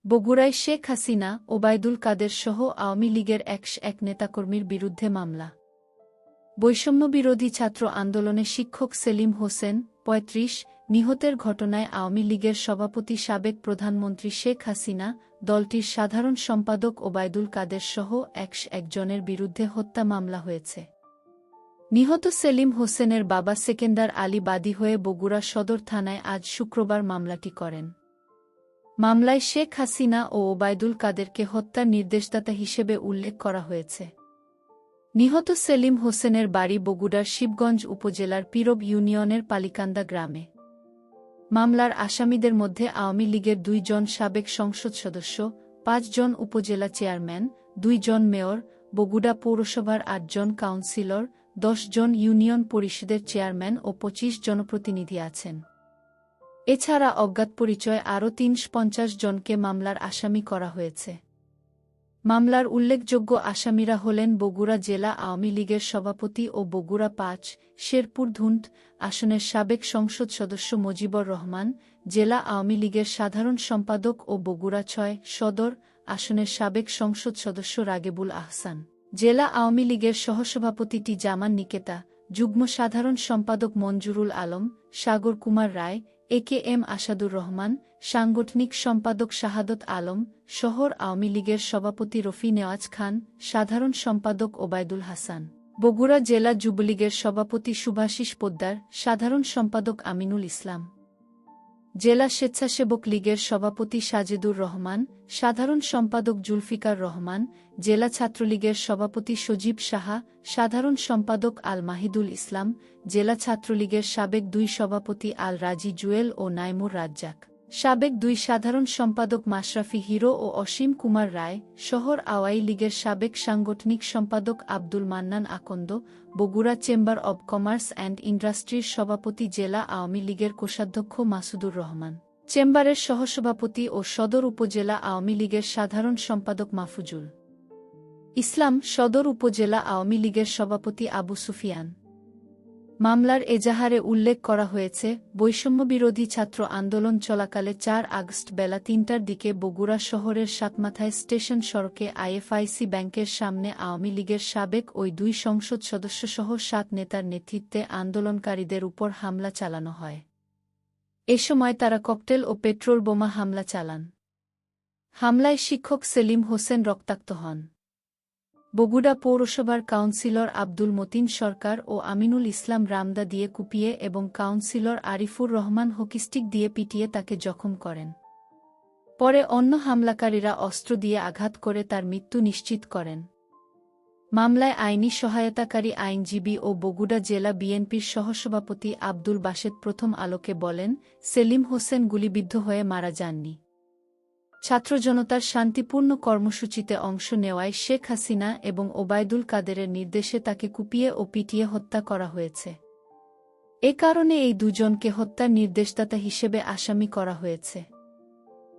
বগুড়ায় শেখ হাসিনা, ওবায়দুল কাদের সহ আওয়ামী লীগের এক নেতাকর্মীর বিরুদ্ধে মামলা। বৈষম্যবিরোধী ছাত্র আন্দোলনে শিক্ষক সেলিম হোসেন, ৩৫, নিহতের ঘটনায় আওয়ামী লীগের সভাপতি সাবেক প্রধানমন্ত্রী শেখ হাসিনা, দলটির সাধারণ সম্পাদক ওবায়দুল কাদের সহ একজনের বিরুদ্ধে হত্যা মামলা হয়েছে। নিহত সেলিম হোসেনের বাবা সেকেন্দার আলী বাদী হয়ে বগুড়া সদর থানায় আজ শুক্রবার মামলাটি করেন। মামলায় শেখ হাসিনা ও ওবায়দুল কাদেরকে হত্যার নির্দেশদাতা হিসেবে উল্লেখ করা হয়েছে। নিহত সেলিম হোসেনের বাড়ি বগুড়ার শিবগঞ্জ উপজেলার পীরব ইউনিয়নের পালিকান্দা গ্রামে। মামলার আসামিদের মধ্যে আওয়ামী লীগের ২ জন সাবেক সংসদ সদস্য, ৫ জন উপজেলা চেয়ারম্যান, ২ জন মেয়র, বগুড়া পৌরসভার ৮ জন কাউন্সিলর, ১০ জন ইউনিয়ন পরিষদের চেয়ারম্যান ও ২৫ জনপ্রতিনিধি আছেন। এছাড়া অজ্ঞাত পরিচয় আরও ৩৫০ জনকে মামলার আসামি করা হয়েছে। মামলার উল্লেখযোগ্য আসামিরা হলেন বগুড়া জেলা আওয়ামী লীগের সভাপতি ও বগুড়া ৫, শেরপুর-ধুন্ট আসনের সাবেক সংসদ সদস্য মজিবর রহমান, জেলা আওয়ামী লীগের সাধারণ সম্পাদক ও বগুড়া ৬ সদর আসনের সাবেক সংসদ সদস্য রাগেবুল আহসান, জেলা আওয়ামী লীগের সহসভাপতি টি জামান নিকেতা, যুগ্ম সাধারণ সম্পাদক মঞ্জুরুল আলম, সাগর কুমার রায়, এ.কে.এম আসাদুর রহমান, সাংগঠনিক সম্পাদক শাহাদত আলম, শহর আওয়ামী লীগের সভাপতি রফি নেওয়াজ খান, সাধারণ সম্পাদক ওবায়দুল হাসান, বগুড়া জেলা যুবলীগের সভাপতি শুভাশিস পোদ্দার, সাধারণ সম্পাদক আমিনুল ইসলাম, জেলা স্বেচ্ছাসেবক লীগের সভাপতি সাজেদুর রহমান, সাধারণ সম্পাদক জুলফিকার রহমান, জেলা ছাত্রলীগের সভাপতি সজীব সাহা, সাধারণ সম্পাদক আল মাহিদুল ইসলাম, জেলা ছাত্রলীগের সাবেক ২ সভাপতি আল রাজি জুয়েল ও নাইমুর রাজ্জাক, সাবেক ২ সাধারণ সম্পাদক মাশরাফি হিরো ও অসীম কুমার রায়, শহর আওয়ামী লীগের সাবেক সাংগঠনিক সম্পাদক Abdul Mannan Akanda, Bogura chamber of commerce and ইন্ডাস্ট্রির সভাপতি জেলা আওয়ামী লীগের কোষাধ্যক্ষ মাসুদুর রহমান, চেম্বারের সহসভাপতি ও সদর উপজেলা আওয়ামী লীগের সাধারণ সম্পাদক মাহফুজুল ইসলাম, সদর উপজেলা আওয়ামী লীগের সভাপতি আবু সুফিয়ান। মামলার এজাহারে উল্লেখ করা হয়েছে, বৈষম্যবিরোধী ছাত্র আন্দোলন চলাকালে ৪ আগস্ট বেলা ৩টার দিকে বগুড়া শহরের সাতমাথায় স্টেশন সড়কে আইএফআইসি ব্যাংকের সামনে আওয়ামী লীগের সাবেক ওই ২ সংসদ সদস্যসহ ৭ নেতার নেতৃত্বে আন্দোলনকারীদের উপর হামলা চালানো হয়। এ সময় তারা ককটেল ও পেট্রোল বোমা হামলা চালান। হামলায় শিক্ষক সেলিম হোসেন রক্তাক্ত হন। বগুড়া পৌরসভার কাউন্সিলর আব্দুল মতিন সরকার ও আমিনুল ইসলাম রামদা দিয়ে কুপিয়ে এবং কাউন্সিলর আরিফুর রহমান হকিস্টিক দিয়ে পিটিয়ে তাকে জখম করেন। পরে অন্য হামলাকারীরা অস্ত্র দিয়ে আঘাত করে তার মৃত্যু নিশ্চিত করেন। মামলায় আইনি সহায়তাকারী আইনজীবী ও বগুড়া জেলা বিএনপির সহসভাপতি আব্দুল বাসেত প্রথম আলোকে বলেন, সেলিম হোসেন গুলিবিদ্ধ হয়ে মারা যাননি। ছাত্র জনতার শান্তিপূর্ণ কর্মসূচিতে অংশ নেওয়ায় শেখ হাসিনা এবং ওবায়দুল কাদেরের নির্দেশে তাকে কুপিয়ে ও পিটিয়ে হত্যা করা হয়েছে। এ কারণে এই দুজনকে হত্যার নির্দেশদাতা হিসেবে আসামি করা হয়েছে।